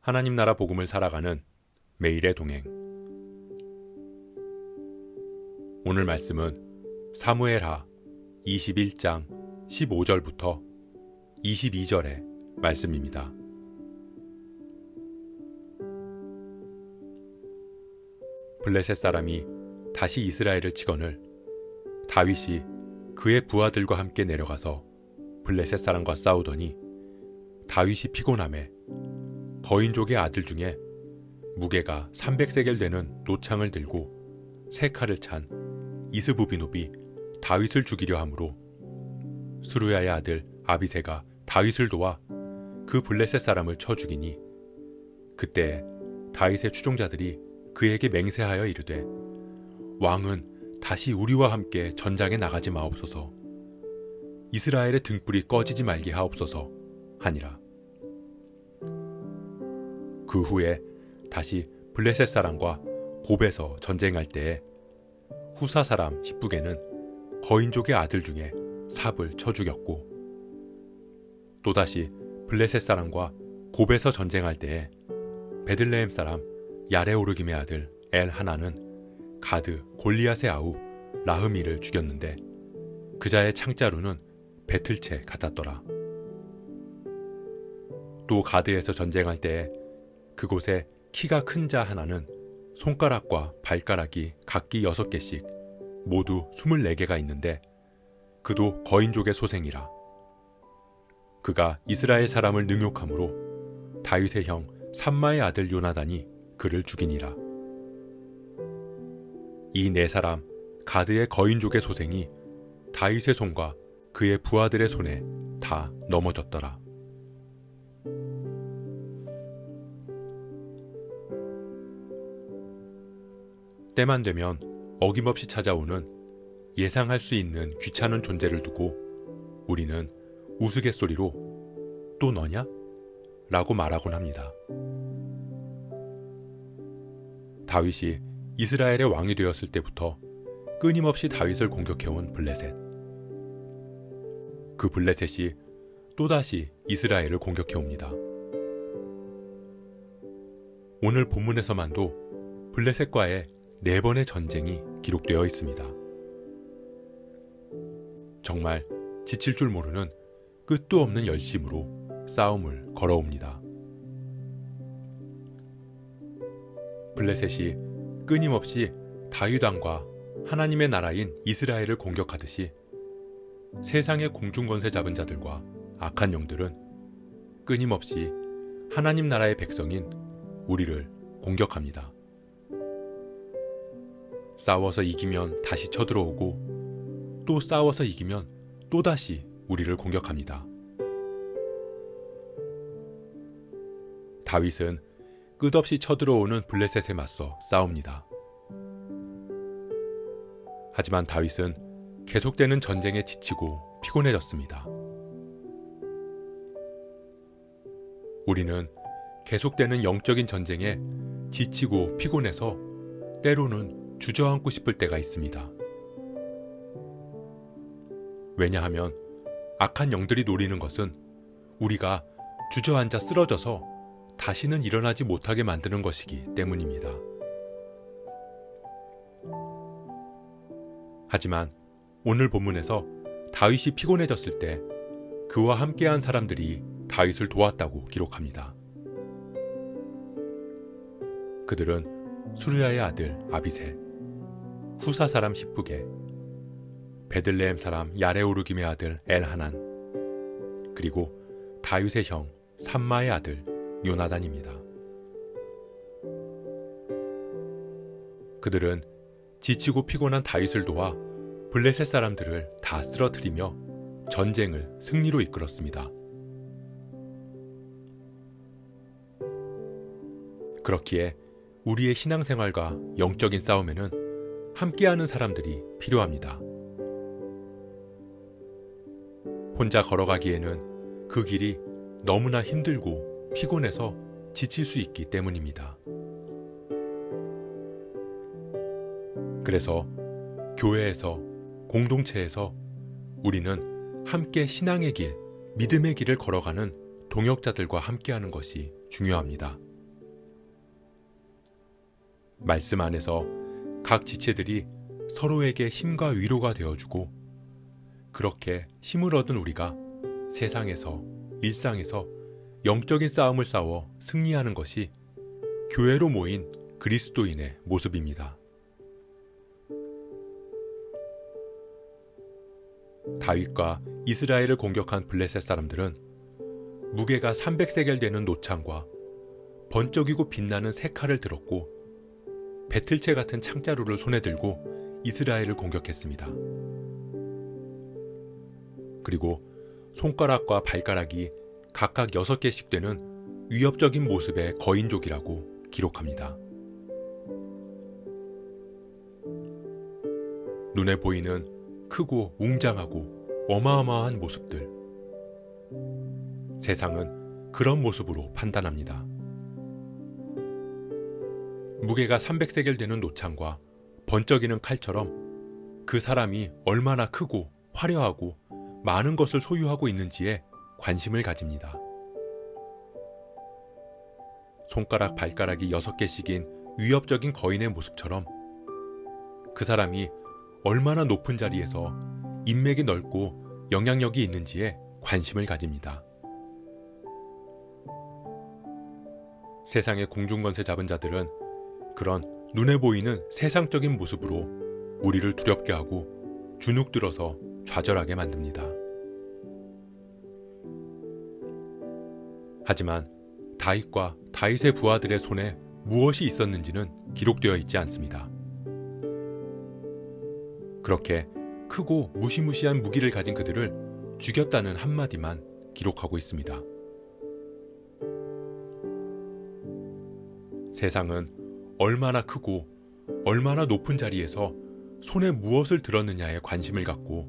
하나님 나라 복음을 살아가는 매일의 동행. 오늘 말씀은 사무엘하 21장 15절부터 22절의 말씀입니다. 블레셋 사람이 다시 이스라엘을 치거늘 다윗이 그의 부하들과 함께 내려가서 블레셋 사람과 싸우더니 다윗이 피곤함에 거인족의 아들 중에 무게가 300세겔 되는 노창을 들고 세 칼을 찬 이스부비노비 다윗을 죽이려 하므로 스루야의 아들 아비새가 다윗을 도와 그 블레셋 사람을 쳐 죽이니 그때 다윗의 추종자들이 그에게 맹세하여 이르되 왕은 다시 우리와 함께 전장에 나가지 마옵소서 이스라엘의 등불이 꺼지지 말게 하옵소서 하니라. 그 후에 다시 블레셋 사람과 곱에서 전쟁할 때에 후사 사람 십부게는 거인족의 아들 중에 삽을 쳐 죽였고 또다시 블레셋 사람과 곱에서 전쟁할 때에 베들레헴 사람 야레오르김의 아들 엘하나는 가드 골리앗의 아우 라흐미를 죽였는데 그자의 창자루는 배틀채 같았더라. 또 가드에서 전쟁할 때에 그곳에 키가 큰 자 하나는 손가락과 발가락이 각기 6개씩 모두 24개가 있는데 그도 거인족의 소생이라. 그가 이스라엘 사람을 능욕함으로 다윗의 형 삼마의 아들 요나단이 그를 죽이니라. 이 네 사람 가드의 거인족의 소생이 다윗의 손과 그의 부하들의 손에 다 넘어졌더라. 때만 되면 어김없이 찾아오는 예상할 수 있는 귀찮은 존재를 두고 우리는 우스갯소리로 또 너냐? 라고 말하곤 합니다. 다윗이 이스라엘의 왕이 되었을 때부터 끊임없이 다윗을 공격해온 블레셋. 그 블레셋이 또다시 이스라엘을 공격해옵니다. 오늘 본문에서만도 블레셋과의 4번의 전쟁이 기록되어 있습니다. 정말 지칠 줄 모르는 끝도 없는 열심으로 싸움을 걸어옵니다. 블레셋이 끊임없이 다윗 왕과 하나님의 나라인 이스라엘을 공격하듯이 세상의 공중권세 잡은 자들과 악한 영들은 끊임없이 하나님 나라의 백성인 우리를 공격합니다. 싸워서 이기면 다시 쳐들어오고 또 싸워서 이기면 또다시 우리를 공격합니다. 다윗은 끝없이 쳐들어오는 블레셋에 맞서 싸웁니다. 하지만 다윗은 계속되는 전쟁에 지치고 피곤해졌습니다. 우리는 계속되는 영적인 전쟁에 지치고 피곤해서 때로는 주저앉고 싶을 때가 있습니다. 왜냐하면 악한 영들이 노리는 것은 우리가 주저앉아 쓰러져서 다시는 일어나지 못하게 만드는 것이기 때문입니다. 하지만 오늘 본문에서 다윗이 피곤해졌을 때 그와 함께한 사람들이 다윗을 도왔다고 기록합니다. 그들은 수르야의 아들 아비새, 후사 사람 십부게, 베들레헴 사람 야레오르김의 아들 엘하난, 그리고 다윗의 형 삼마의 아들 요나단입니다. 그들은 지치고 피곤한 다윗을 도와 블레셋 사람들을 다 쓰러뜨리며 전쟁을 승리로 이끌었습니다. 그렇기에 우리의 신앙생활과 영적인 싸움에는 함께하는 사람들이 필요합니다. 혼자 걸어가기에는 그 길이 너무나 힘들고 피곤해서 지칠 수 있기 때문입니다. 그래서 교회에서, 공동체에서 우리는 함께 신앙의 길, 믿음의 길을 걸어가는 동역자들과 함께하는 것이 중요합니다. 말씀 안에서 각 지체들이 서로에게 힘과 위로가 되어주고 그렇게 힘을 얻은 우리가 세상에서 일상에서 영적인 싸움을 싸워 승리하는 것이 교회로 모인 그리스도인의 모습입니다. 다윗과 이스라엘을 공격한 블레셋 사람들은 무게가 300세겔 되는 노창과 번쩍이고 빛나는 새 칼을 들었고 배틀채 같은 창자루를 손에 들고 이스라엘을 공격했습니다. 그리고 손가락과 발가락이 각각 6개씩 되는 위협적인 모습의 거인족이라고 기록합니다. 눈에 보이는 크고 웅장하고 어마어마한 모습들. 세상은 그런 모습으로 판단합니다. 무게가 300세겔 되는 노창과 번쩍이는 칼처럼 그 사람이 얼마나 크고 화려하고 많은 것을 소유하고 있는지에 관심을 가집니다. 손가락 발가락이 6개씩인 위협적인 거인의 모습처럼 그 사람이 얼마나 높은 자리에서 인맥이 넓고 영향력이 있는지에 관심을 가집니다. 세상의 공중권세 잡은 자들은 그런 눈에 보이는 세상적인 모습으로 우리를 두렵게 하고 주눅들어서 좌절하게 만듭니다. 하지만 다윗과 다윗의 부하들의 손에 무엇이 있었는지는 기록되어 있지 않습니다. 그렇게 크고 무시무시한 무기를 가진 그들을 죽였다는 한마디만 기록하고 있습니다. 세상은 얼마나 크고 얼마나 높은 자리에서 손에 무엇을 들었느냐에 관심을 갖고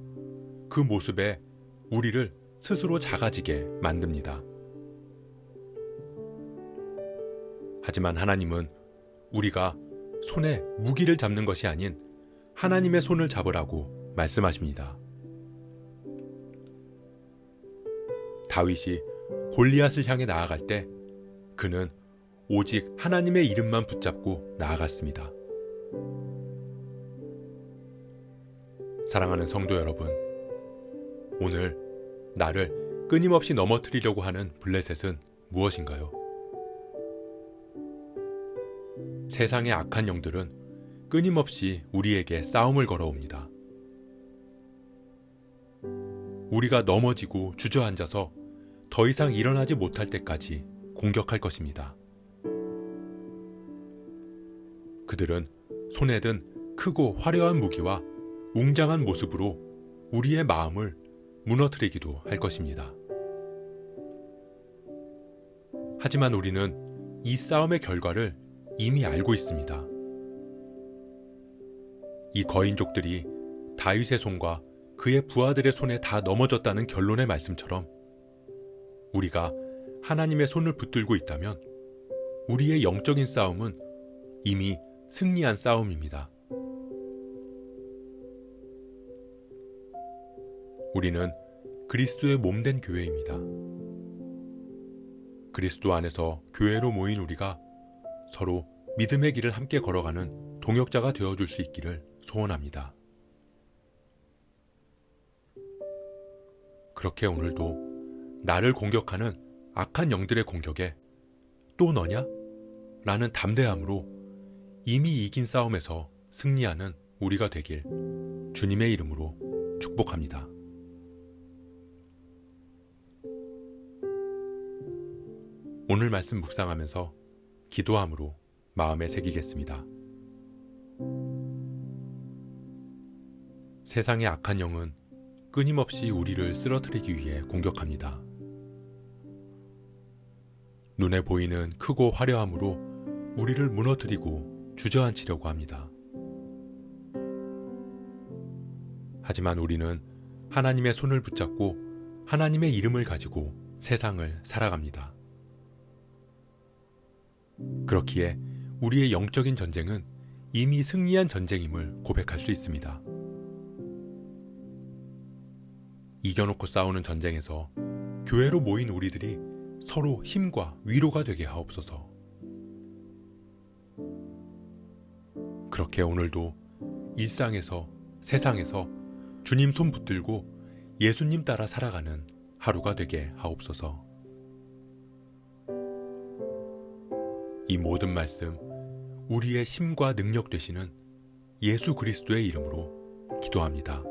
그 모습에 우리를 스스로 작아지게 만듭니다. 하지만 하나님은 우리가 손에 무기를 잡는 것이 아닌 하나님의 손을 잡으라고 말씀하십니다. 다윗이 골리앗을 향해 나아갈 때 그는 오직 하나님의 이름만 붙잡고 나아갔습니다. 사랑하는 성도 여러분, 오늘 나를 끊임없이 넘어뜨리려고 하는 블레셋은 무엇인가요? 세상의 악한 영들은 끊임없이 우리에게 싸움을 걸어옵니다. 우리가 넘어지고 주저앉아서 더 이상 일어나지 못할 때까지 공격할 것입니다. 그들은 손에 든 크고 화려한 무기와 웅장한 모습으로 우리의 마음을 무너뜨리기도 할 것입니다. 하지만 우리는 이 싸움의 결과를 이미 알고 있습니다. 이 거인족들이 다윗의 손과 그의 부하들의 손에 다 넘어졌다는 결론의 말씀처럼 우리가 하나님의 손을 붙들고 있다면 우리의 영적인 싸움은 이미 승리한 싸움입니다. 우리는 그리스도의 몸된 교회입니다. 그리스도 안에서 교회로 모인 우리가 서로 믿음의 길을 함께 걸어가는 동역자가 되어줄 수 있기를 소원합니다. 그렇게 오늘도 나를 공격하는 악한 영들의 공격에 또 너냐? 라는 담대함으로 이미 이긴 싸움에서 승리하는 우리가 되길 주님의 이름으로 축복합니다. 오늘 말씀 묵상하면서 기도함으로 마음에 새기겠습니다. 세상의 악한 영은 끊임없이 우리를 쓰러뜨리기 위해 공격합니다. 눈에 보이는 크고 화려함으로 우리를 무너뜨리고 주저앉히려고 합니다. 하지만 우리는 하나님의 손을 붙잡고 하나님의 이름을 가지고 세상을 살아갑니다. 그렇기에 우리의 영적인 전쟁은 이미 승리한 전쟁임을 고백할 수 있습니다. 이겨놓고 싸우는 전쟁에서 교회로 모인 우리들이 서로 힘과 위로가 되게 하옵소서. 그렇게 오늘도 일상에서 세상에서 주님 손 붙들고 예수님 따라 살아가는 하루가 되게 하옵소서. 이 모든 말씀 우리의 힘과 능력 되시는 예수 그리스도의 이름으로 기도합니다.